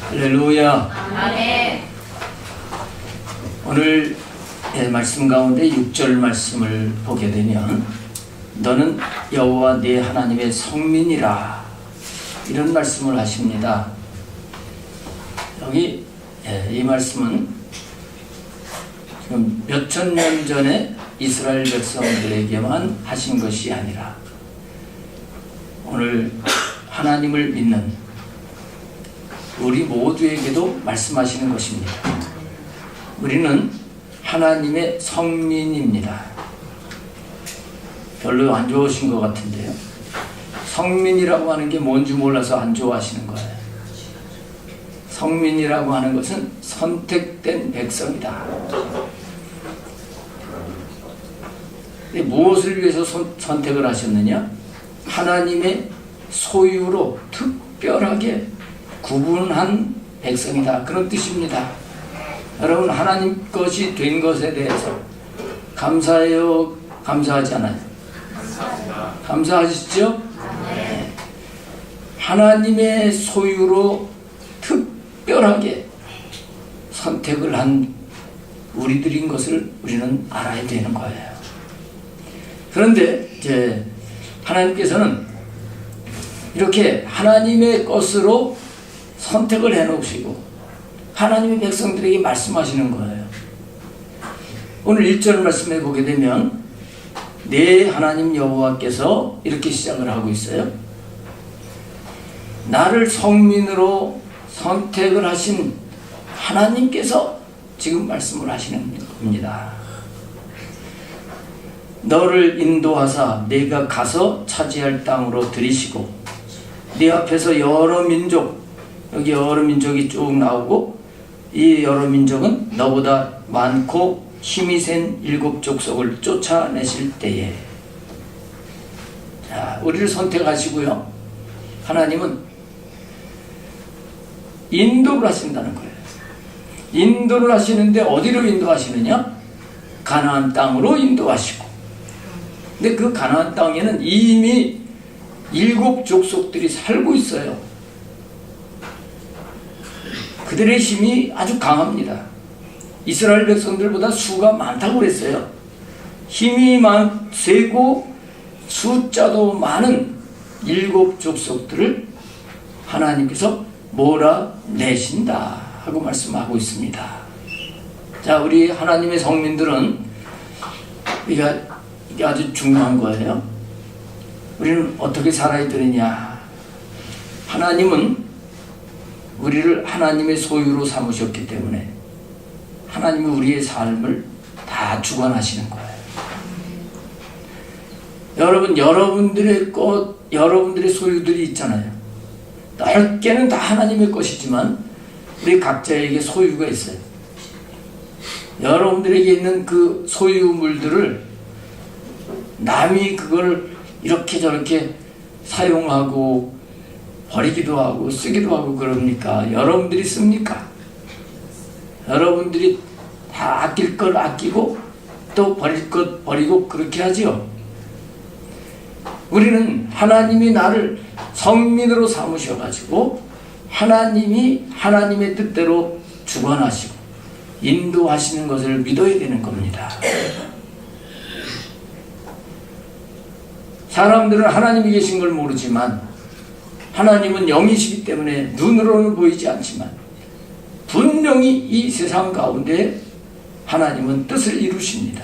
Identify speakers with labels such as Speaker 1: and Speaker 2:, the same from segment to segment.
Speaker 1: 할렐루야.
Speaker 2: 아멘.
Speaker 1: 오늘 말씀 가운데 6절 말씀을 보게 되면 너는 여호와 네 하나님의 성민이라 이런 말씀을 하십니다. 여기 이 말씀은 지금 몇천 년 전에 이스라엘 백성들에게만 하신 것이 아니라 오늘 하나님을 믿는 우리 모두에게도 말씀하시는 것입니다. 우리는 하나님의 성민입니다. 별로 안 좋으신 것 같은데요. 성민이라고 하는 게 뭔지 몰라서 안 좋아하시는 거예요. 성민이라고 하는 것은 선택된 백성이다. 무엇을 위해서 선택을 하셨느냐? 하나님의 소유로 특별하게 구분한 백성이다. 그런 뜻입니다. 여러분, 하나님 것이 된 것에 대해서 감사해요? 감사하지 않아요? 감사하시죠? 네. 하나님의 소유로 특별하게 선택을 한 우리들인 것을 우리는 알아야 되는 거예요. 그런데 이제 하나님께서는 이렇게 하나님의 것으로 선택을 해놓으시고 하나님의 백성들에게 말씀하시는 거예요. 오늘 1절 말씀에 보게 되면 내 하나님 여호와께서 이렇게 시작을 하고 있어요. 나를 성민으로 선택을 하신 하나님께서 지금 말씀을 하시는 겁니다. 너를 인도하사 내가 가서 차지할 땅으로 들이시고 네 앞에서 여러 민족, 여기 여러 민족이 쭉 나오고 이 여러 민족은 너보다 많고 힘이 센 7 족속을 쫓아내실 때에, 자, 우리를 선택하시고요. 하나님은 인도를 하신다는 거예요. 인도를 하시는데 어디로 인도하시느냐? 가나안 땅으로 인도하시고, 근데 그 가나안 땅에는 이미 7 족속들이 살고 있어요. 그들의 힘이 아주 강합니다. 이스라엘 백성들보다 수가 많다고 그랬어요. 힘이 세고 숫자도 많은 7 족속들을 하나님께서 몰아내신다 하고 말씀하고 있습니다. 자, 우리 하나님의 성민들은 이게 아주 중요한 거예요. 우리는 어떻게 살아야 되느냐? 하나님은 우리를 하나님의 소유로 삼으셨기 때문에 하나님이 우리의 삶을 다 주관하시는 거예요. 여러분, 여러분들의 소유들이 있잖아요. 넓게는 다 하나님의 것이지만 우리 각자에게 소유가 있어요. 여러분들에게 있는 그 소유물들을 남이 그걸 이렇게 저렇게 사용하고 버리기도 하고 쓰기도 하고 그럽니까? 여러분들이 씁니까? 여러분들이 다 아낄 걸 아끼고 또 버릴 것 버리고 그렇게 하죠. 우리는 하나님이 나를 성민으로 삼으셔가지고 하나님이 하나님의 뜻대로 주관하시고 인도하시는 것을 믿어야 되는 겁니다. 사람들은 하나님이 계신 걸 모르지만 하나님은 영이시기 때문에 눈으로는 보이지 않지만 분명히 이 세상 가운데 하나님은 뜻을 이루십니다.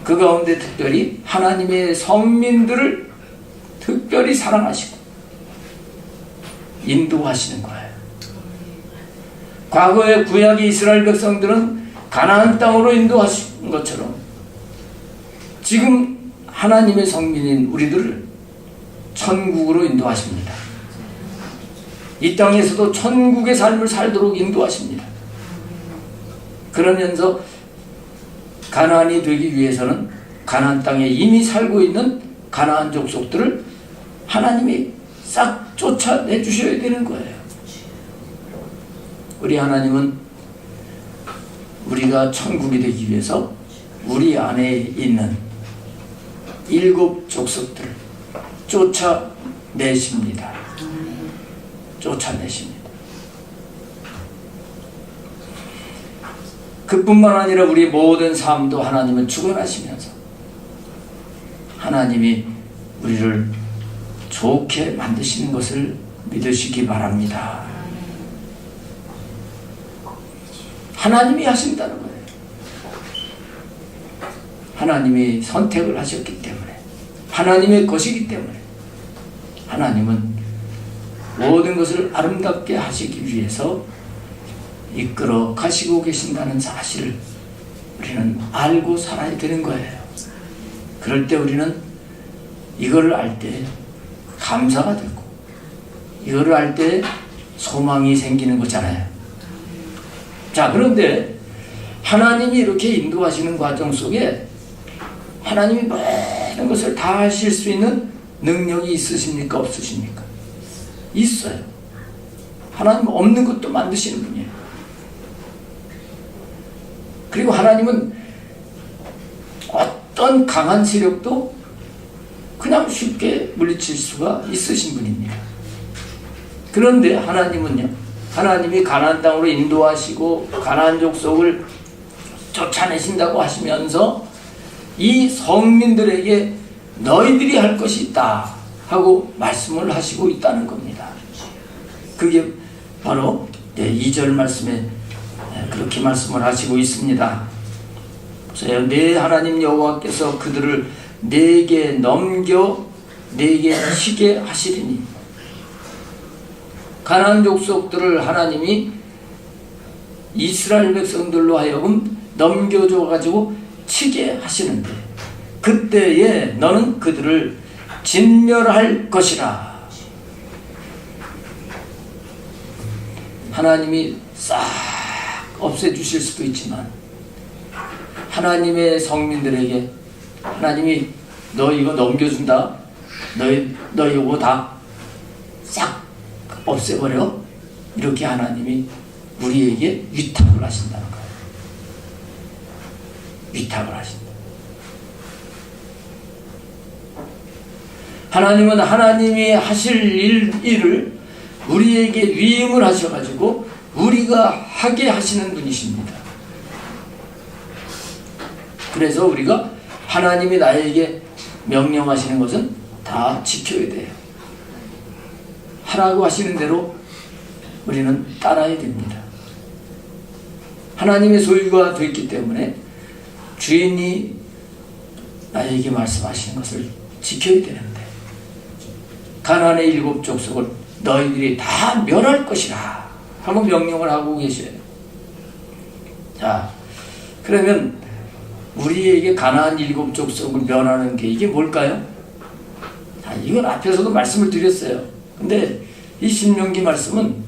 Speaker 1: 그 가운데 특별히 하나님의 성민들을 특별히 사랑하시고 인도하시는 거예요. 과거의 구약의 이스라엘 백성들은 가나안 땅으로 인도하신 것처럼 지금 하나님의 성민인 우리들을 천국으로 인도하십니다. 이 땅에서도 천국의 삶을 살도록 인도하십니다. 그러면서 가나안이 되기 위해서는 가나안 땅에 이미 살고 있는 가나안 족속들을 하나님이 싹 쫓아내 주셔야 되는 거예요. 우리 하나님은 우리가 천국이 되기 위해서 우리 안에 있는 7 족속들을 쫓아내십니다. 쫓아내십니다. 그뿐만 아니라 우리 모든 삶도 하나님은 주관하시면서 하나님이 우리를 좋게 만드시는 것을 믿으시기 바랍니다. 하나님이 하신다는 거예요. 하나님이 선택을 하셨기 때문에, 하나님의 것이기 때문에, 하나님은 모든 것을 아름답게 하시기 위해서 이끌어 가시고 계신다는 사실을 우리는 알고 살아야 되는 거예요. 그럴 때 우리는 이거를 알 때 감사가 되고, 이거를 알 때 소망이 생기는 거잖아요. 자, 그런데 하나님이 이렇게 인도하시는 과정 속에 하나님이 모든 것을 다 하실 수 있는 능력이 있으십니까? 없으십니까? 있어요. 하나님 없는 것도 만드시는 분이에요. 그리고 하나님은 어떤 강한 세력도 그냥 쉽게 물리칠 수가 있으신 분입니다. 그런데 하나님은요, 하나님이 가나안 땅으로 인도하시고 가나안 족속을 쫓아내신다고 하시면서 이 성민들에게 너희들이 할 것이 있다 하고 말씀을 하시고 있다는 겁니다. 그게 바로 2절 말씀에 그렇게 말씀을 하시고 있습니다. 보세요. 내 하나님 여호와께서 그들을 내게 넘겨 내게 치게 하시리니, 가나안 족속들을 하나님이 이스라엘 백성들로 하여금 넘겨줘 가지고 치게 하시는데, 그때에 너는 그들을 진멸할 것이라. 하나님이 싹 없애주실 수도 있지만 하나님의 성민들에게 하나님이 너 이거 넘겨준다, 너 이거 다 싹 없애버려, 이렇게 하나님이 우리에게 위탁을 하신다는 거예요. 위탁을 하신다. 하나님은 하나님이 하실 일을 우리에게 위임을 하셔가지고 우리가 하게 하시는 분이십니다. 그래서 우리가 하나님이 나에게 명령하시는 것은 다 지켜야 돼요. 하라고 하시는 대로 우리는 따라야 됩니다. 하나님의 소유가 되었기 때문에 주인이 나에게 말씀하시는 것을 지켜야 되는데, 가나안의 7 족속을 너희들이 다 멸할 것이라 하고 명령을 하고 계셔요. 자, 그러면 우리에게 가나안 7 족속을 멸하는 게 이게 뭘까요? 자, 이건 앞에서도 말씀을 드렸어요. 근데 이 신명기 말씀은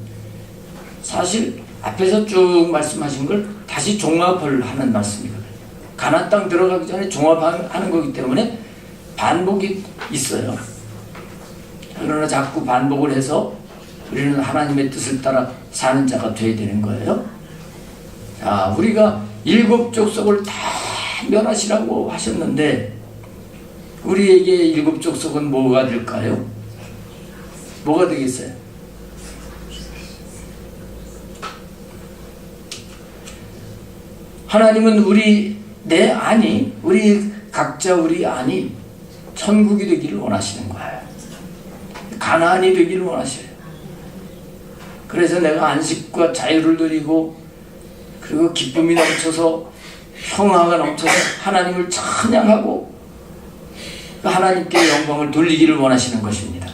Speaker 1: 사실 앞에서 쭉 말씀하신 걸 다시 종합을 하는 말씀이거든요. 가나안 땅 들어가기 전에 종합하는 거기 때문에 반복이 있어요. 그러나 자꾸 반복을 해서 우리는 하나님의 뜻을 따라 사는 자가 되어야 되는 거예요. 자, 우리가 7 족속을 다 멸하시라고 하셨는데 우리에게 7 족속은 뭐가 될까요? 뭐가 되겠어요? 하나님은 우리 각자 우리 안이 천국이 되기를 원하시는 거예요. 가나안이 되기를 원하셔요. 그래서 내가 안식과 자유를 누리고, 그리고 기쁨이 넘쳐서 평화가 넘쳐서 하나님을 찬양하고 하나님께 영광을 돌리기를 원하시는 것입니다.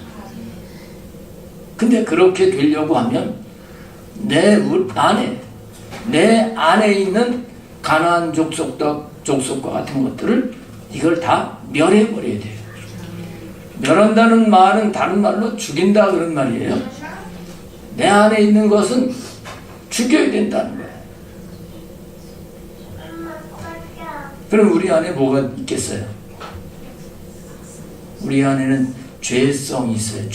Speaker 1: 근데 그렇게 되려고 하면 내 안에 있는 가나안 족속과 같은 것들을 이걸 다 멸해버려야 돼요. 멸한다는 말은 다른 말로 죽인다 그런 말이에요. 내 안에 있는 것은 죽여야 된다는 거예요. 그럼 우리 안에 뭐가 있겠어요? 우리 안에는 죄성이 있어요.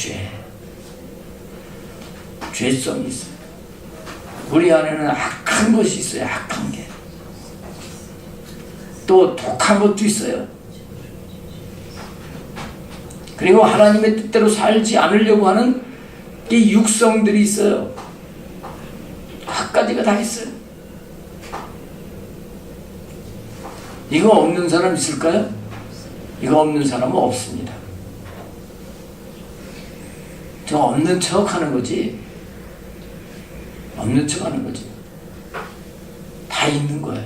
Speaker 1: 죄성이 있어요. 우리 안에는 악한 것이 있어요. 악한 게. 또 독한 것도 있어요. 그리고 하나님의 뜻대로 살지 않으려고 하는 이 육성들이 있어요. 각 가지가 다 있어요. 이거 없는 사람 있을까요? 이거 없는 사람은 없습니다. 저 없는 척 하는 거지. 없는 척 하는 거지. 다 있는 거예요.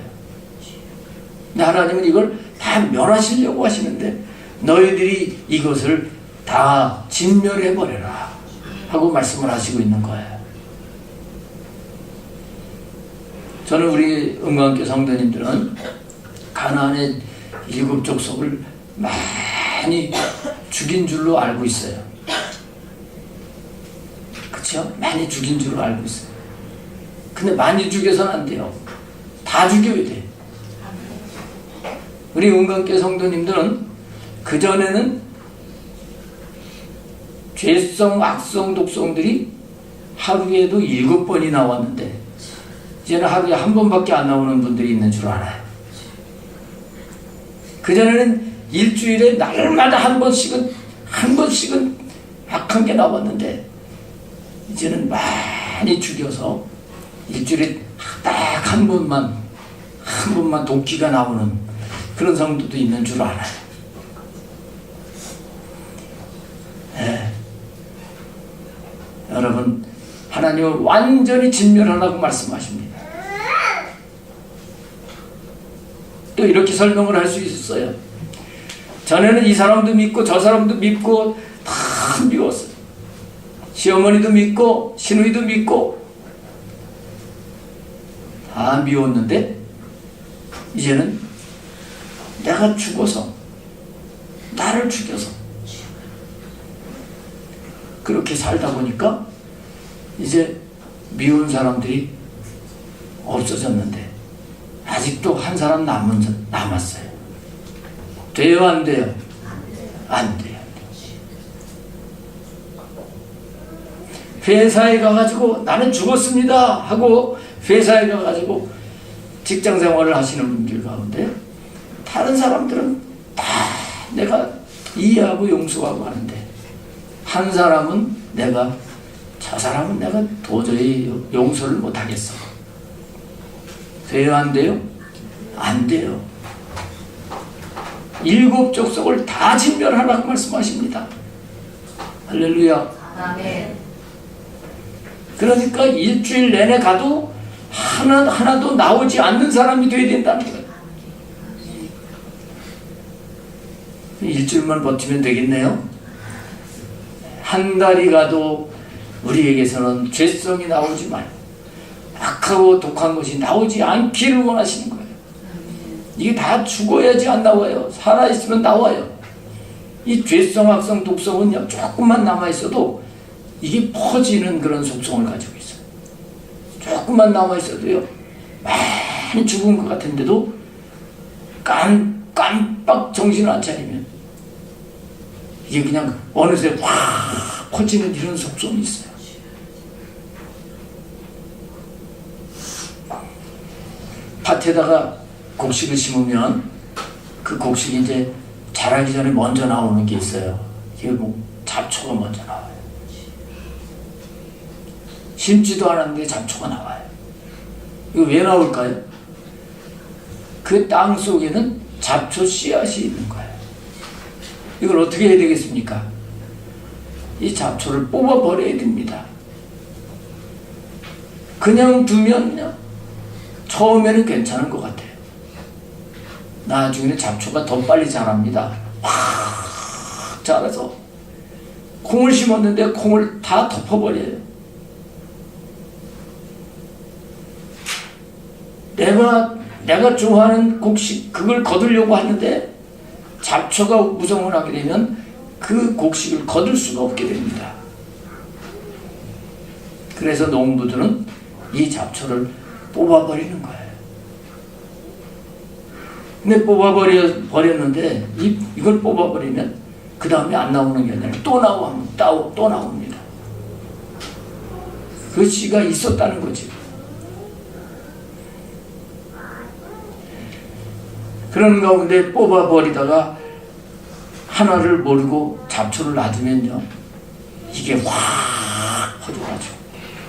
Speaker 1: 근데 하나님은 이걸 다 멸하시려고 하시는데 너희들이 이것을 다 진멸해버려라 하고 말씀을 하시고 있는 거예요. 저는 우리 은광교 성도님들은 가나안의 7 족속을 많이 죽인 줄로 알고 있어요. 그렇죠? 많이 죽인 줄로 알고 있어요. 근데 많이 죽여서는 안 돼요. 다 죽여야 돼. 우리 은광교 성도님들은 그전에는 죄성, 악성, 독성들이 하루에도 7번이 나왔는데 이제는 하루에 1번밖에 안 나오는 분들이 있는 줄 알아요. 그전에는 일주일에 날마다 한 번씩은 악한 게 나왔는데 이제는 많이 죽여서 일주일에 딱 한 번만 도끼가 나오는 그런 성도도 있는 줄 알아요. 네. 여러분, 하나님은 완전히 진멸하라고 말씀하십니다. 또 이렇게 설명을 할 수 있었어요. 전에는 이 사람도 믿고 저 사람도 믿고 다 미웠어요. 시어머니도 믿고 시누이도 믿고 다 미웠는데 이제는 내가 죽어서 나를 죽여서 그렇게 살다 보니까 이제 미운 사람들이 없어졌는데 아직도 한 사람 남았어요. 돼요, 안 돼요? 안 돼요. 회사에 가가지고 나는 죽었습니다 하고 회사에 가가지고 직장 생활을 하시는 분들 가운데 다른 사람들은 다 내가 이해하고 용서하고 하는데 한 사람은 저 사람은 내가 도저히 용서를 못하겠어. 돼요, 안 돼요? 안 돼요. 7 족속을 다 진멸하라고 말씀하십니다. 할렐루야.
Speaker 2: 아멘.
Speaker 1: 그러니까 일주일 내내 가도 하나도 나오지 않는 사람이 돼야 된다는 거예요. 일주일만 버티면 되겠네요. 한 달이 가도 우리에게서는 죄성이 나오지 말고 악하고 독한 것이 나오지 않기를 원하시는 거예요. 이게 다 죽어야지 안 나와요. 살아있으면 나와요. 이 죄성, 악성, 독성은요, 조금만 남아있어도 이게 퍼지는 그런 속성을 가지고 있어요. 조금만 남아있어도요, 많이 죽은 것 같은데도 깜빡 정신을 안 차리면 이게 그냥 어느새 확 퍼지는 이런 속성이 있어요. 밭에다가 곡식을 심으면 그 곡식이 이제 자라기 전에 먼저 나오는 게 있어요. 이게 뭐 잡초가 먼저 나와요. 심지도 않았는데 잡초가 나와요. 이거 왜 나올까요? 그 땅 속에는 잡초 씨앗이 있는 거예요. 이걸 어떻게 해야 되겠습니까? 이 잡초를 뽑아버려야 됩니다. 그냥 두면요, 처음에는 괜찮은 것 같아요. 나중에는 잡초가 더 빨리 자랍니다. 확 자라서 콩을 심었는데 콩을 다 덮어버려요. 내가 좋아하는 곡식 그걸 거두려고 하는데 잡초가 무성을 하게 되면 그 곡식을 거둘 수가 없게 됩니다. 그래서 농부들은 이 잡초를 뽑아버리는 거예요. 근데 뽑아버렸는데 이걸 뽑아버리면 그 다음에 안 나오는 게 아니라 또 나옵니다. 그 씨가 있었다는 거지. 그런 가운데 뽑아버리다가 하나를 모르고 잡초를 놔두면요, 이게 확 퍼져가지고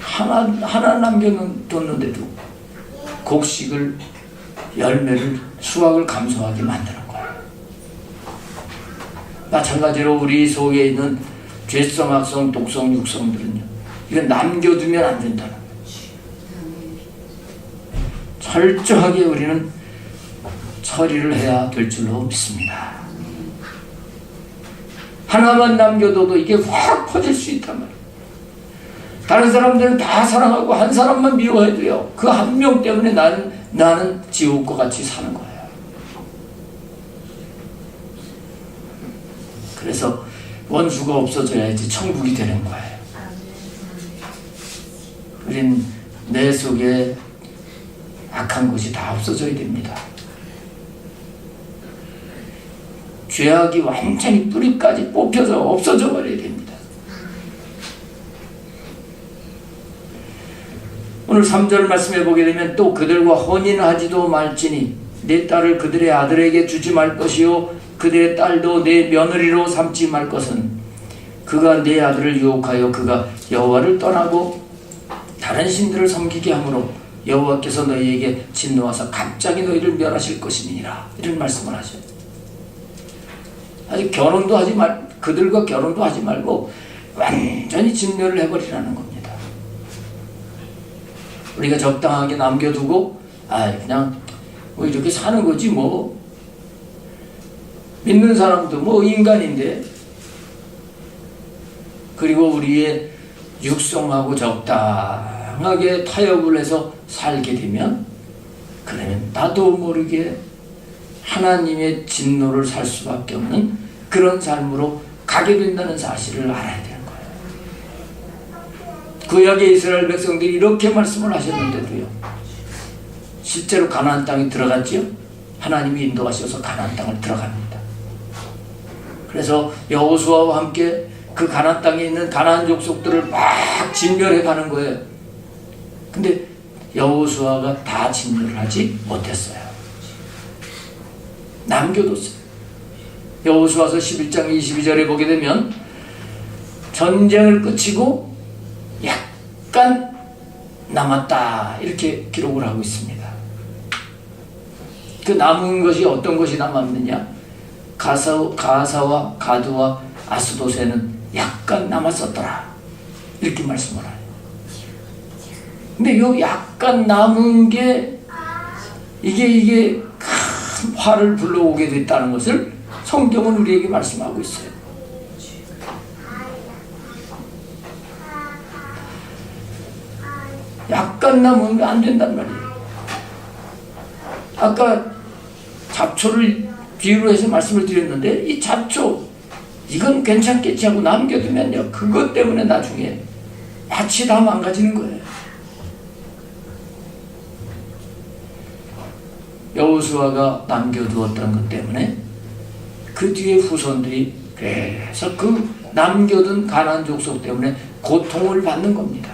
Speaker 1: 하나 남겨뒀는데도 곡식을 열매를 수확을 감소하게 만드는 거예요. 마찬가지로 우리 속에 있는 죄성, 악성, 독성, 육성들은요, 이건 남겨두면 안 된다는 거예요. 철저하게 우리는 처리를 해야 될 줄로 믿습니다. 하나만 남겨둬도 이게 확 퍼질 수 있단 말이에요. 다른 사람들은 다 사랑하고 한 사람만 미워해도요, 그 한 명 때문에 나는 지옥과 같이 사는 거예요. 그래서 원수가 없어져야지 천국이 되는 거예요. 우린 내 속에 악한 것이 다 없어져야 됩니다. 죄악이 완전히 뿌리까지 뽑혀서 없어져 버려야 됩니다. 오늘 3절 말씀해 보게 되면 또 그들과 혼인하지도 말지니 내 딸을 그들의 아들에게 주지 말 것이요 그들의 딸도 내 며느리로 삼지 말 것은 그가 내 아들을 유혹하여 그가 여호와를 떠나고 다른 신들을 섬기게 하므로 여호와께서 너희에게 진노하사 갑자기 너희를 멸하실 것이니라. 이런 말씀을 하셔요. 아직 결혼도 하지 그들과 결혼도 하지 말고 완전히 진멸을 해버리라는 겁니다. 우리가 적당하게 남겨두고 그냥 뭐 이렇게 사는 거지 뭐. 믿는 사람도 뭐 인간인데, 그리고 우리의 육성하고 적당하게 타협을 해서 살게 되면, 그러면 나도 모르게 하나님의 진노를 살 수밖에 없는 그런 삶으로 가게 된다는 사실을 알아야 되는 거예요. 구약의 이스라엘 백성들이 이렇게 말씀을 하셨는데도요, 실제로 가나안 땅에 들어갔지요. 하나님이 인도하셔서 가나안 땅을 들어갑니다. 그래서 여호수아와 함께 그 가나안 땅에 있는 가나안 족속들을 막 진멸해 가는 거예요. 근데 여호수아가 다 진멸을 하지 못했어요. 남겨뒀어요. 여호수아서 11장 22절에 보게 되면 전쟁을 끝이고 약간 남았다 이렇게 기록을 하고 있습니다. 그 남은 것이 어떤 것이 남았느냐? 가사와 가드와 아스도세는 약간 남았었더라 이렇게 말씀을 해요. 근데 요 약간 남은 게 이게 큰 화를 불러오게 됐다는 것을 성경은 우리에게 말씀하고 있어요. 약간 남으면 안 된단 말이에요. 아까 잡초를 비유로 해서 말씀을 드렸는데, 이 잡초 이건 괜찮겠지 하고 남겨두면요, 그것 때문에 나중에 밭이 다 망가지는 거예요. 여호수아가 남겨두었던 것 때문에 그 뒤에 후손들이 계속 그 남겨둔 가나안 족속 때문에 고통을 받는 겁니다.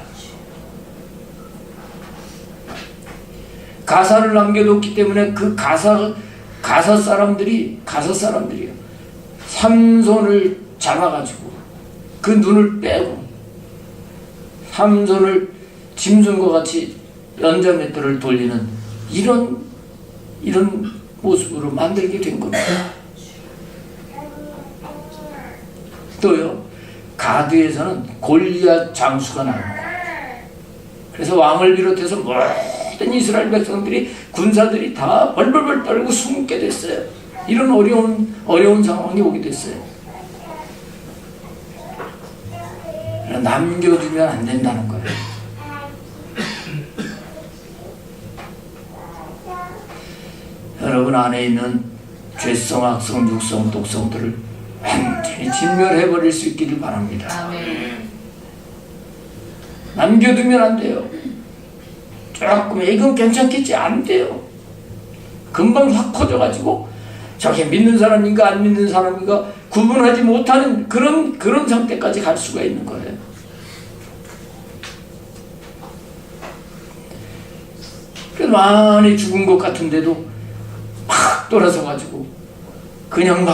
Speaker 1: 가사를 남겨뒀기 때문에 그 가사 사람들이요, 삼손을 잡아가지고 그 눈을 빼고 삼손을 짐승과 같이 연자맷돌을 돌리는 이런 모습으로 만들게 된 겁니다. 또요, 가드에서는 골리앗 장수가 나옵니다. 그래서 왕을 비롯해서 모든 이스라엘 백성들이, 군사들이 다 벌벌벌 떨고 숨게 됐어요. 이런 어려운 상황이 오게 됐어요. 남겨두면 안 된다는 거예요. 여러분 안에 있는 죄성, 악성, 육성, 독성들을 완전히 진멸해버릴 수 있기를 바랍니다. 남겨두면 안 돼요. 조금 이건 괜찮겠지, 안 돼요. 금방 확 커져가지고 저게 믿는 사람인가 안 믿는 사람인가 구분하지 못하는 그런 상태까지 갈 수가 있는 거예요. 그래서 많이 죽은 것 같은데도 막 돌아서가지고 그냥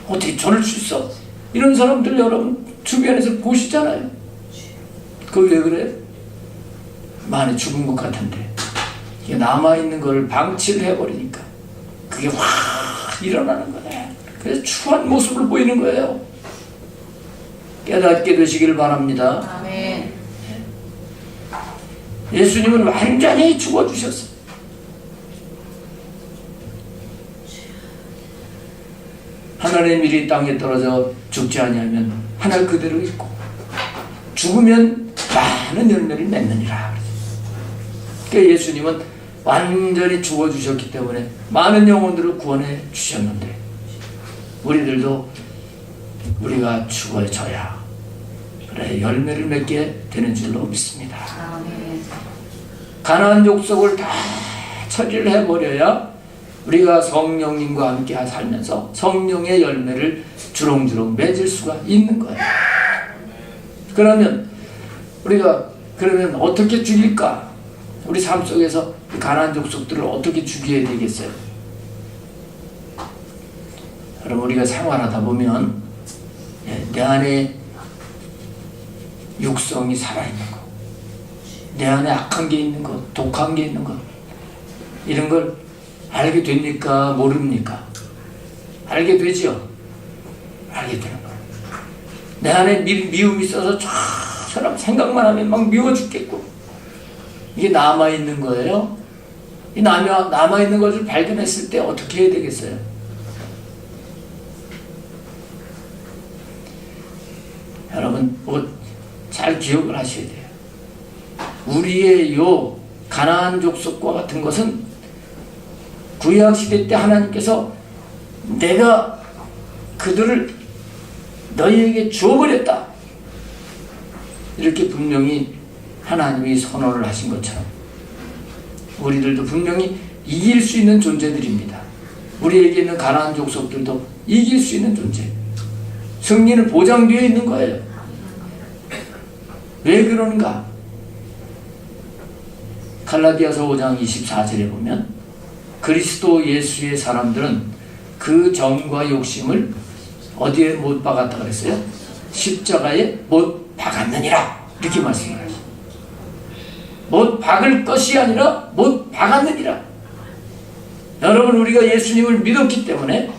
Speaker 1: 어떻게 저럴 수 있어? 이런 사람들 여러분 주변에서 보시잖아요. 그게 왜 그래? 많이 죽은 것 같은데 남아있는 걸 방치를 해버리니까 그게 확 일어나는 거예요. 그래서 추한 모습을 보이는 거예요. 깨닫게 되시길 바랍니다.
Speaker 2: 아멘.
Speaker 1: 예수님은 완전히 죽어주셨어요. 하늘의 밀이 땅에 떨어져 죽지 아니하면 하늘 그대로 있고 죽으면 많은 열매를 맺느니라. 그러니까 예수님은 완전히 죽어주셨기 때문에 많은 영혼들을 구원해 주셨는데 우리들도 우리가 죽어져야 그래 열매를 맺게 되는 줄로 믿습니다.
Speaker 2: 아멘.
Speaker 1: 가나안 족속을 다 처리를 해버려야 우리가 성령님과 함께 살면서 성령의 열매를 주렁주렁 맺을 수가 있는 거예요. 그러면 우리가 그러면 어떻게 죽일까? 우리 삶 속에서 가나안 족속들을 어떻게 죽여야 되겠어요? 그럼 우리가 생활하다 보면 내 안에 육성이 살아있는 것, 내 안에 악한 게 있는 것, 독한 게 있는 것, 이런 걸 알게 됩니까? 모릅니까? 알게 되죠? 알게 되는 거예요. 내 안에 미움이 있어서 저 사람 생각만 하면 막 미워 죽겠고, 이게 남아있는 거예요. 이 남아있는 것을 발견했을 때 어떻게 해야 되겠어요? 여러분, 잘 기억을 하셔야 돼요. 우리의 요 가나안 족속과 같은 것은 구약시대 때 하나님께서 내가 그들을 너희에게 주어버렸다, 이렇게 분명히 하나님이 선언을 하신 것처럼 우리들도 분명히 이길 수 있는 존재들입니다. 우리에게 있는 가나안 족속들도 이길 수 있는 존재, 승리는 보장되어 있는 거예요. 왜 그런가? 갈라디아서 5장 24절에 보면 그리스도 예수의 사람들은 그 정과 욕심을 어디에 못 박았다 그랬어요? 십자가에 못 박았느니라, 이렇게 말씀을 하시죠. 못 박을 것이 아니라 못 박았느니라. 여러분, 우리가 예수님을 믿었기 때문에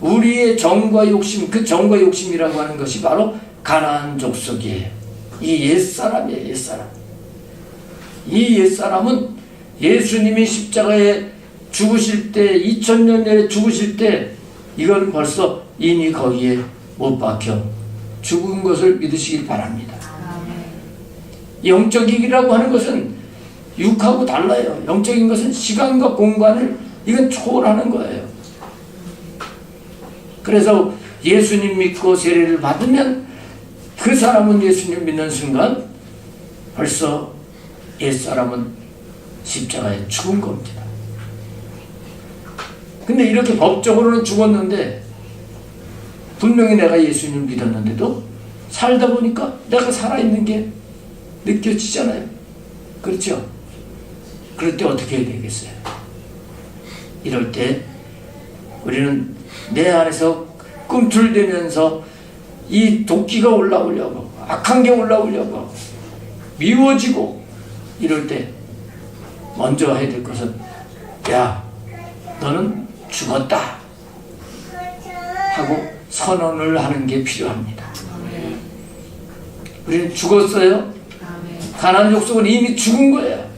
Speaker 1: 우리의 정과 욕심, 그 정과 욕심이라고 하는 것이 바로 가나안 족속이에요. 이 옛사람이에요. 옛사람. 이 옛사람은 예수님이 십자가에 죽으실 때, 2000년 전에 죽으실 때 이건 벌써 이미 거기에 못 박혀 죽은 것을 믿으시길 바랍니다. 영적이라고 하는 것은 육하고 달라요. 영적인 것은 시간과 공간을 이건 초월하는 거예요. 그래서 예수님 믿고 세례를 받으면 그 사람은 예수님 믿는 순간 벌써 옛사람은 십자가에 죽은 겁니다. 근데 이렇게 법적으로는 죽었는데 분명히 내가 예수님을 믿었는데도 살다 보니까 내가 살아있는 게 느껴지잖아요. 그렇죠? 그럴 때 어떻게 해야 되겠어요? 이럴 때 우리는 내 안에서 꿈틀대면서 이 도끼가 올라오려고, 악한 게 올라오려고, 미워지고, 이럴 때 먼저 해야 될 것은, 야, 너는 죽었다 하고 선언을 하는 게 필요합니다. 우리는 죽었어요. 가나안 족속은 이미 죽은 거예요.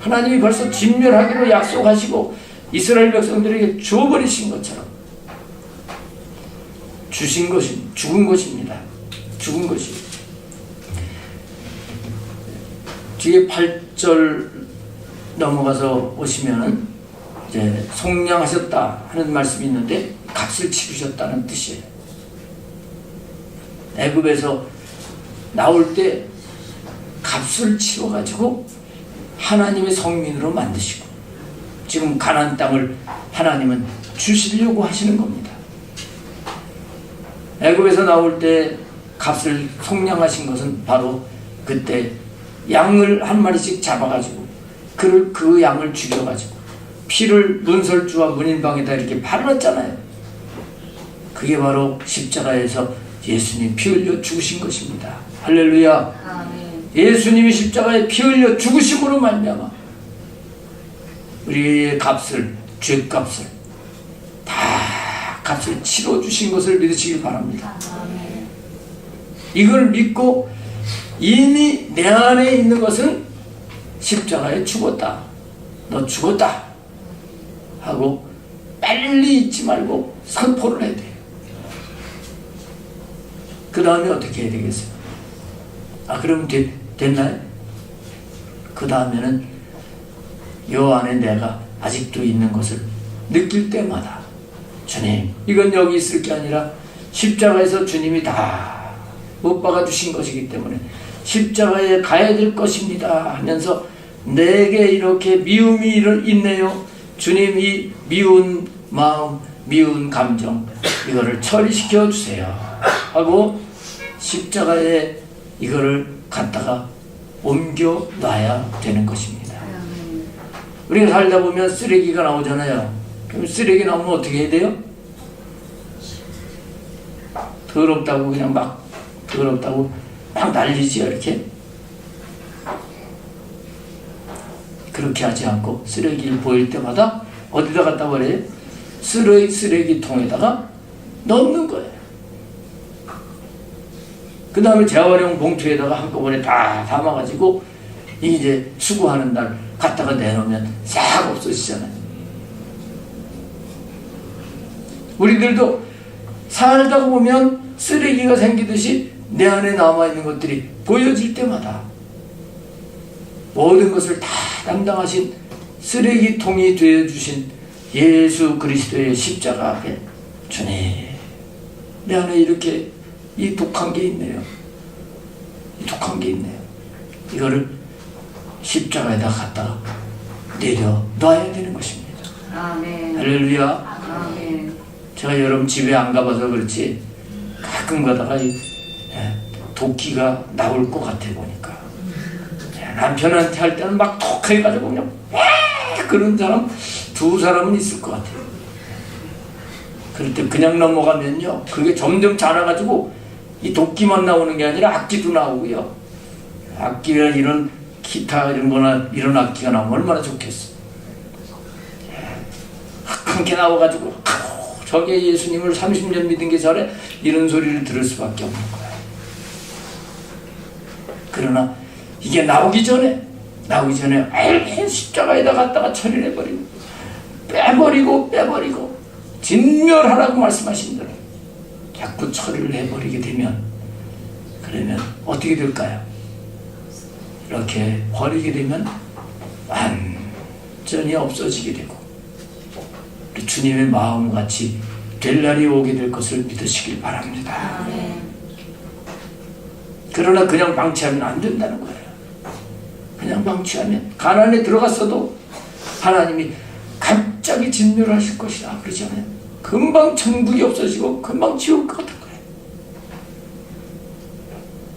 Speaker 1: 하나님이 벌써 진멸하기로 약속하시고 이스라엘 백성들에게 주어버리신 것처럼 주신 것이 죽은 것입니다. 죽은 것이. 뒤에 8절 넘어가서 오시면은 이제 속량하셨다 하는 말씀이 있는데 값을 치르셨다는 뜻이에요. 애굽에서 나올 때 값을 치러가지고 하나님의 성민으로 만드시고 지금 가나안 땅을 하나님은 주시려고 하시는 겁니다. 애굽에서 나올 때 값을 속량하신 것은 바로 그때 양을 한 마리씩 잡아가지고 그 양을 죽여가지고 피를 문설주와 문인방에다 이렇게 바르렀잖아요. 그게 바로 십자가에서 예수님 피 흘려 죽으신 것입니다. 할렐루야.
Speaker 2: 아멘.
Speaker 1: 예수님이 십자가에 피 흘려 죽으심으로 말미암아 우리의 값을, 죄값을 다 값을 치러주신 것을 믿으시길 바랍니다. 이걸 믿고 이미 내 안에 있는 것은 십자가에 죽었다, 너 죽었다 하고 빨리 잊지 말고 선포를 해야 돼요. 그 다음에 어떻게 해야 되겠어요? 그럼 됐나요? 그 다음에는 요 안에 내가 아직도 있는 것을 느낄 때마다 주님, 이건 여기 있을 게 아니라 십자가에서 주님이 다 못 박아주신 것이기 때문에 십자가에 가야 될 것입니다 하면서 내게 이렇게 미움이 있네요. 주님, 이 미운 마음, 미운 감정 이거를 처리시켜 주세요 하고 십자가에 이거를 갖다가 옮겨 놔야 되는 것입니다. 우리가 살다 보면 쓰레기가 나오잖아요. 그럼 쓰레기 나오면 어떻게 해야 돼요? 더럽다고 그냥 막 더럽다고 막 난리지요. 이렇게 그렇게 하지 않고 쓰레기를 보일 때마다 어디다 갖다 버려요? 쓰레기통에다가 넣는 거예요. 그 다음에 재활용 봉투에다가 한꺼번에 다 담아가지고 이제 수거하는 날 갖다가 내놓으면 싹 없어지잖아요. 우리들도 살다 보면 쓰레기가 생기듯이 내 안에 남아있는 것들이 보여질 때마다 모든 것을 다 담당하신 쓰레기통이 되어주신 예수 그리스도의 십자가 앞에 주님, 내 안에 이렇게 이 독한 게 있네요. 이 독한 게 있네요. 이거를 십자가에다 갖다가 내려 놔야 되는 것입니다. 아멘. 할렐루야. 아멘. 제가 여러분 집에 안 가봐서 그렇지 가끔 가다가 도끼가 나올 것 같아 보니까 남편한테 할 때는 막 톡하게 가지고 그냥 그런 사람 두 사람은 있을 것 같아요. 그럴 때 그냥 넘어가면요 그게 점점 자라가지고 이 도끼만 나오는 게 아니라 악기도 나오고요. 악기나 이런 기타 이런 거나 이런 악기가 나오면 얼마나 좋겠어. 함께 나와가지고 저게 예수님을 30년 믿은 게 잘해 이런 소리를 들을 수밖에 없는 거야. 그러나 이게 나오기 전에 십자가에다 갖다가 처리를 해버리고 빼버리고 진멸하라고 말씀하신 대로 자꾸 처리를 해버리게 되면 그러면 어떻게 될까요? 이렇게 버리게 되면 완전히 없어지게 되고 우리 주님의 마음같이 될 날이 오게 될 것을 믿으시길 바랍니다. 그러나 그냥 방치하면 안 된다는 거예요. 그냥 방치하면 가난에 들어갔어도 하나님이 갑자기 진멸하실 것이다 그러지 않아요? 금방 천국이 없어지고 금방 지옥 같은 거예요.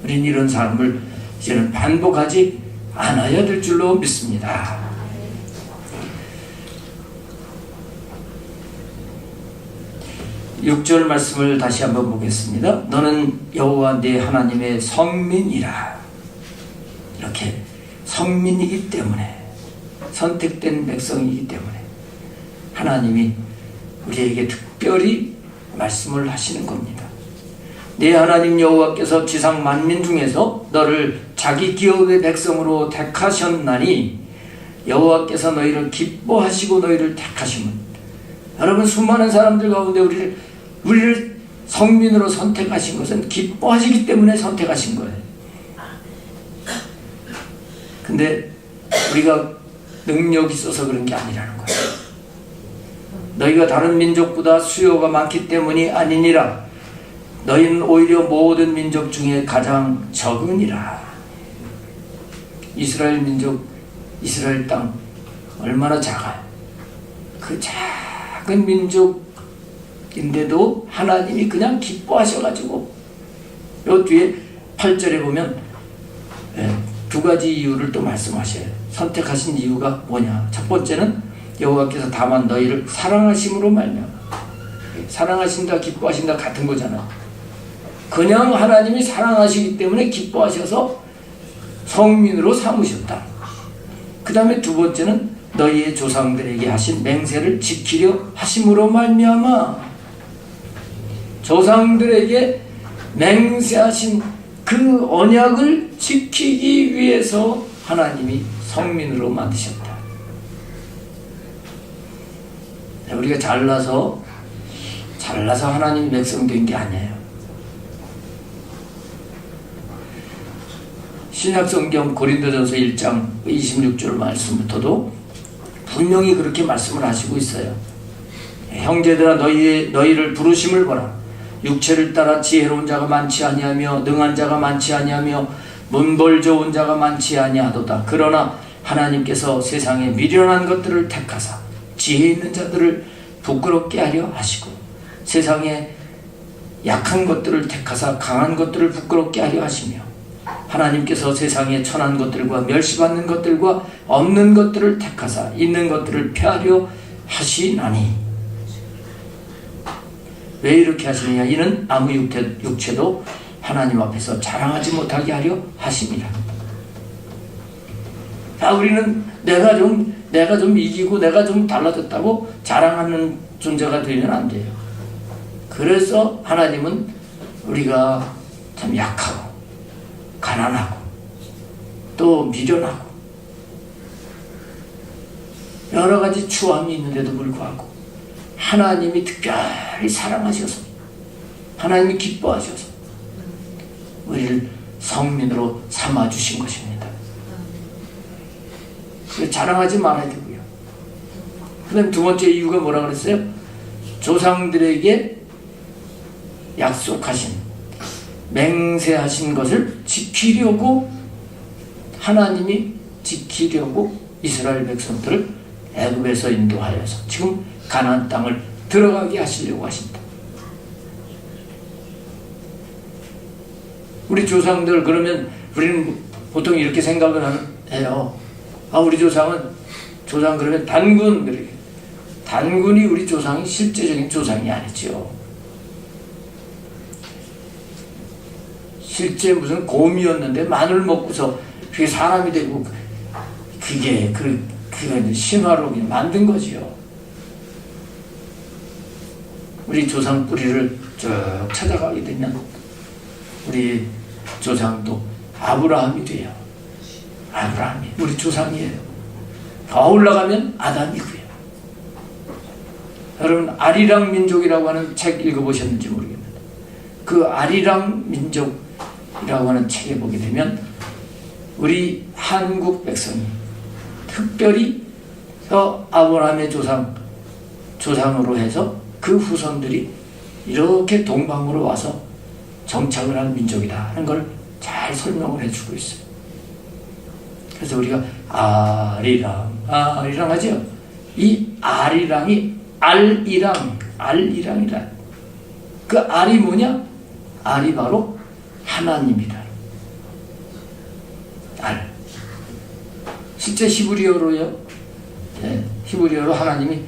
Speaker 1: 우린 이런 삶을 이제는 반복하지 않아야 될 줄로 믿습니다. 6절 말씀을 다시 한번 보겠습니다. 너는 여호와 네 하나님의 성민이라. 이렇게 성민이기 때문에, 선택된 백성이기 때문에 하나님이 우리에게 특별히 말씀을 하시는 겁니다. 네 하나님 여호와께서 지상 만민 중에서 너를 자기 기업의 백성으로 택하셨나니 여호와께서 너희를 기뻐하시고 너희를 택하시면, 여러분 수많은 사람들 가운데 우리를 성민으로 선택하신 것은 기뻐하시기 때문에 선택하신 거예요. 근데 우리가 능력이 있어서 그런 게 아니라는 거예요. 너희가 다른 민족보다 수요가 많기 때문이 아니니라. 너희는 오히려 모든 민족 중에 가장 적으니라. 이스라엘 민족, 이스라엘 땅 얼마나 작아요. 그 작은 민족인데도 하나님이 그냥 기뻐하셔가지고, 요 뒤에 8절에 보면 두 가지 이유를 또 말씀하셔요. 선택하신 이유가 뭐냐. 첫 번째는 여호와께서 다만 너희를 사랑하심으로 말미암아. 사랑하신다 기뻐하신다 같은 거잖아. 그냥 하나님이 사랑하시기 때문에 기뻐하셔서 성민으로 삼으셨다. 그 다음에 두 번째는 너희의 조상들에게 하신 맹세를 지키려 하심으로 말미암아. 조상들에게 맹세하신 그 언약을 지키기 위해서 하나님이 성민으로 만드셨다. 우리가 잘나서 하나님이 백성 된 게 아니에요. 신약성경 고린도전서 1장 26절 말씀부터도 분명히 그렇게 말씀을 하시고 있어요. 형제들아 너희를 부르심을 보라. 육체를 따라 지혜로운 자가 많지 아니하며 능한 자가 많지 아니하며 문벌 좋은 자가 많지 아니하도다. 그러나 하나님께서 세상에 미련한 것들을 택하사 지혜 있는 자들을 부끄럽게 하려 하시고 세상에 약한 것들을 택하사 강한 것들을 부끄럽게 하려 하시며 하나님께서 세상에 천한 것들과 멸시받는 것들과 없는 것들을 택하사 있는 것들을 폐하려 하시나니. 왜 이렇게 하시느냐? 이는 아무 육체도 하나님 앞에서 자랑하지 못하게 하려 하심이라. 우리는 내가 좀 이기고 내가 좀 달라졌다고 자랑하는 존재가 되면 안 돼요. 그래서 하나님은 우리가 참 약하고 가난하고 또 미련하고 여러 가지 추함이 있는데도 불구하고 하나님이 특별히 사랑하셔서 하나님이 기뻐하셔서 우리를 성민으로 삼아주신 것입니다. 자랑하지 말아야 되고요. 그 다음 두 번째 이유가 뭐라 그랬어요? 조상들에게 약속하신 맹세하신 것을 지키려고 하나님이 지키려고 이스라엘 백성들을 애굽에서 인도하여서 지금 가나안 땅을 들어가게 하시려고 하신다. 우리 조상들 그러면 우리는 보통 이렇게 생각을 해요. 우리 조상 그러면 단군이 우리 조상이 실제적인 조상이 아니죠. 실제 무슨 곰이었는데 마늘 먹고서 그게 사람이 되고 그건 신화로 만든 거지요. 우리 조상 뿌리를 쭉 찾아가게 되면 우리 조상도 아브라함이 돼요. 아브라함이 우리 조상이에요. 더 올라가면 아담이고요. 여러분 아리랑 민족이라고 하는 책 읽어보셨는지 모르겠는데 그 아리랑 민족이라고 하는 책에 보게 되면 우리 한국 백성이 특별히 아브라함의 조상으로 해서 그 후손들이 이렇게 동방으로 와서 정착을 한 민족이다 하는 걸 잘 설명을 해주고 있어요. 그래서 우리가 아리랑 하죠. 이 아리랑이 알이랑이라. 그 알이 뭐냐? 알이 바로 하나님이다. 알. 실제 히브리어로요. 네, 히브리어로 하나님이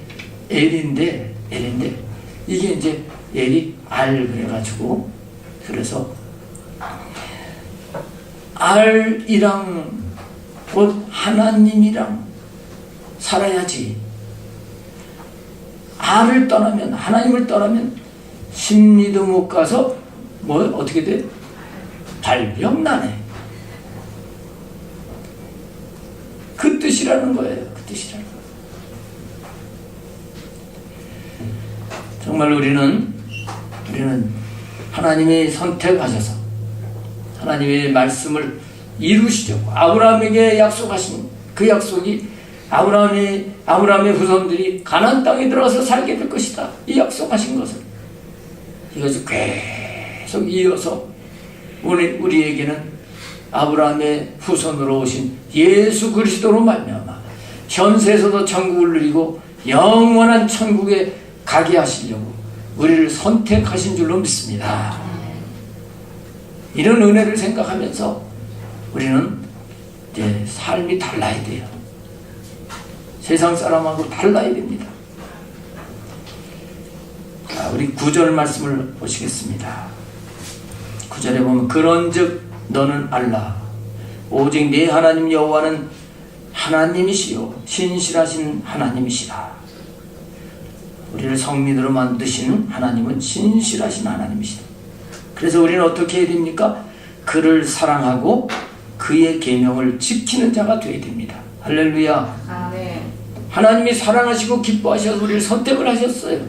Speaker 1: 엘인데 이게 이제 엘이 알 그래가지고 그래서 알이랑 곧 하나님이랑 살아야지. 알을 떠나면 하나님을 떠나면 심리도 못 가서 어떻게 돼? 발병나네. 그 뜻이라는 거예요. 그 뜻이라는 거예요. 정말 우리는 하나님이 선택하셔서 하나님의 말씀을 이루시려고 아브라함에게 약속하신 그 약속이 아브라함의 후손들이 가나안 땅에 들어가서 살게 될 것이다. 이 약속하신 것을 이것을 계속 이어서 우리에게는 아브라함의 후손으로 오신 예수 그리스도로 말미암아 현세에서도 천국을 누리고 영원한 천국에 가게 하시려고 우리를 선택하신 줄로 믿습니다. 이런 은혜를 생각하면서 우리는 이제 삶이 달라야 돼요. 세상 사람하고 달라야 됩니다. 자, 우리 9절 말씀을 보시겠습니다. 9절에 보면 그런즉 너는 알라 오직 네 하나님 여호와는 하나님이시요 신실하신 하나님이시라. 우리를 성민으로 만드시는 하나님은 신실하신 하나님이시다. 그래서 우리는 어떻게 해야 됩니까? 그를 사랑하고 그의 계명을 지키는 자가 되어야 됩니다. 할렐루야.
Speaker 2: 아멘.
Speaker 1: 하나님이 사랑하시고 기뻐하셔서 우리를 선택을 하셨어요.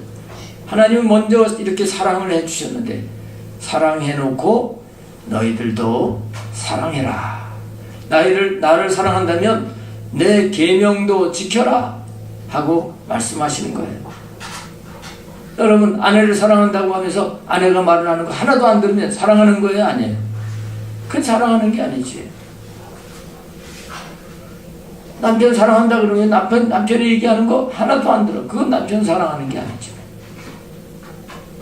Speaker 1: 하나님은 먼저 이렇게 사랑을 해주셨는데, 사랑해놓고 너희들도 사랑해라. 나를 사랑한다면 내 계명도 지켜라 하고 말씀하시는 거예요. 여러분, 아내를 사랑한다고 하면서 아내가 말을 하는 거 하나도 안 들으면 사랑하는 거예요? 아니에요? 그건 사랑하는 게 아니지. 남편 사랑한다 그러면 남편이 얘기하는 거 하나도 안 들어. 그건 남편 사랑하는 게 아니지.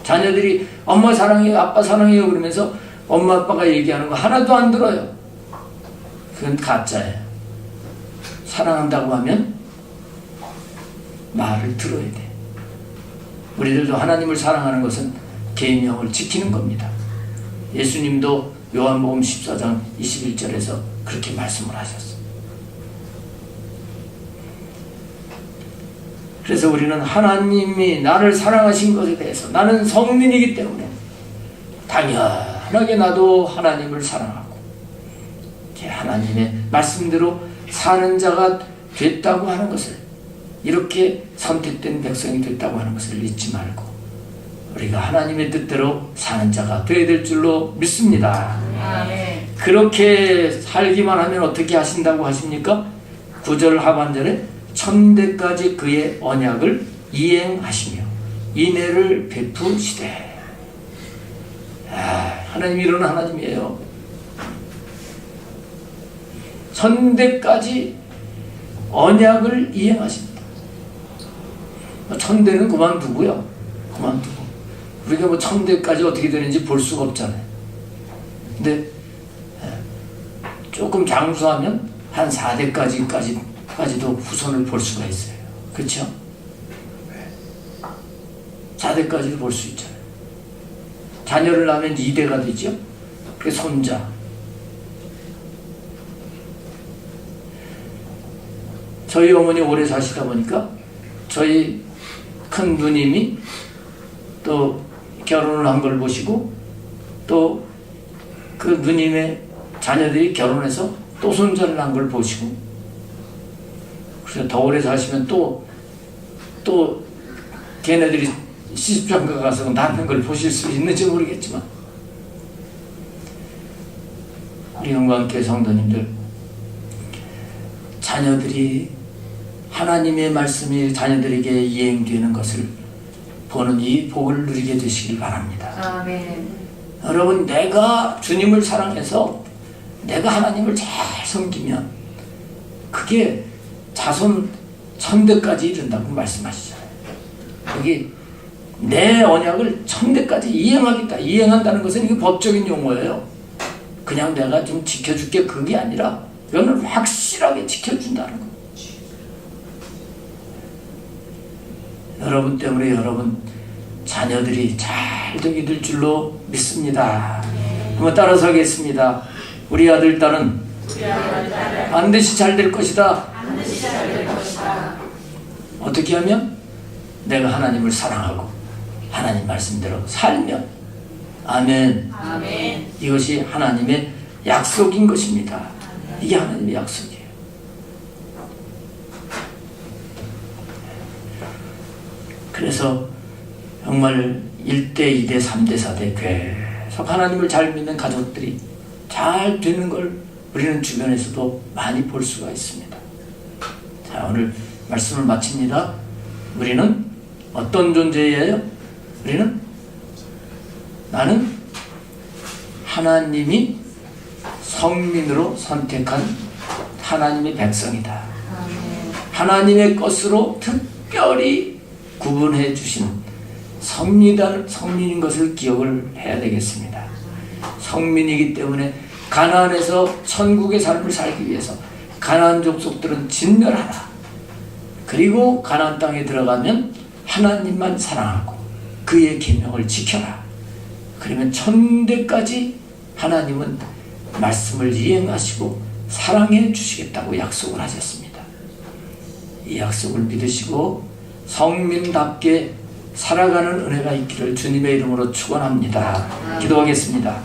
Speaker 1: 자녀들이 엄마 사랑해요, 아빠 사랑해요 그러면서 엄마 아빠가 얘기하는 거 하나도 안 들어요. 그건 가짜예요. 사랑한다고 하면 말을 들어야 돼. 우리들도 하나님을 사랑하는 것은 계명을 지키는 겁니다. 예수님도 요한복음 14장 21절에서 그렇게 말씀을 하셨어요. 그래서 우리는 하나님이 나를 사랑하신 것에 대해서, 나는 성민이기 때문에 당연하게 나도 하나님을 사랑하고 하나님의 말씀대로 사는 자가 됐다고 하는 것을, 이렇게 선택된 백성이 됐다고 하는 것을 잊지 말고 우리가 하나님의 뜻대로 사는 자가 되어야 될 줄로 믿습니다.
Speaker 2: 아멘.
Speaker 1: 그렇게 살기만 하면 어떻게 하신다고 하십니까? 9절 하반절에 천대까지 그의 언약을 이행하시며 인애를 베푸시되. 하나님이 이런 하나님이에요. 천대까지 언약을 이행하십니다. 천대는 그만두고요. 그만두고. 우리가 뭐 천대까지 어떻게 되는지 볼 수가 없잖아요. 근데 조금 장수하면 한 4대까지도 후손을 볼 수가 있어요. 그렇죠? 4대까지도 볼 수 있잖아요. 자녀를 낳으면 2대가 되죠. 그게 손자. 저희 어머니 오래 사시다 보니까 저희 큰 누님이 또 결혼을 한 걸 보시고, 또 그 누님의 자녀들이 결혼해서 또 손자를 한 걸 보시고, 그래서 더 오래 사시면 또 걔네들이 시집장가 가서 낳는 걸 보실 수 있는지 모르겠지만, 우리 영광교회 성도님들, 자녀들이 하나님의 말씀이 자녀들에게 이행되는 것을 보는 이 복을 누리게 되시길 바랍니다.
Speaker 2: 아멘.
Speaker 1: 여러분, 내가 주님을 사랑해서 내가 하나님을 잘 섬기면 그게 자손 천대까지 이른다고 말씀하시잖아요. 여기 내 언약을 천대까지 이행하겠다. 이행한다는 것은 이게 법적인 용어예요. 그냥 내가 좀 지켜줄게 그게 아니라 이거는 확실하게 지켜준다는 거예요. 여러분 때문에 여러분 자녀들이 잘 되게 될 줄로 믿습니다. 한번 따라서 하겠습니다. 우리 아들 딸은 반드시 잘 될 것이다. 어떻게 하면? 내가 하나님을 사랑하고 하나님 말씀대로 살면. 아멘.
Speaker 2: 아멘.
Speaker 1: 이것이 하나님의 약속인 것입니다. 이게 하나님의 약속이에요. 그래서 정말 1대, 2대, 3대, 4대 계속 하나님을 잘 믿는 가족들이 잘 되는 걸 우리는 주변에서도 많이 볼 수가 있습니다. 자, 오늘 말씀을 마칩니다. 우리는 어떤 존재예요? 우리는 나는 하나님이 성민으로 선택한 하나님의 백성이다. 하나님의 것으로 특별히 구분해 주신 성민인 것을 기억을 해야 되겠습니다. 성민이기 때문에 가나안에서 천국의 삶을 살기 위해서 가나안 족속들은 진멸하라. 그리고 가나안 땅에 들어가면 하나님만 사랑하고 그의 계명을 지켜라. 그러면 천대까지 하나님은 말씀을 이행하시고 사랑해 주시겠다고 약속을 하셨습니다. 이 약속을 믿으시고 성민답게 살아가는 은혜가 있기를 주님의 이름으로 축원합니다. 기도하겠습니다.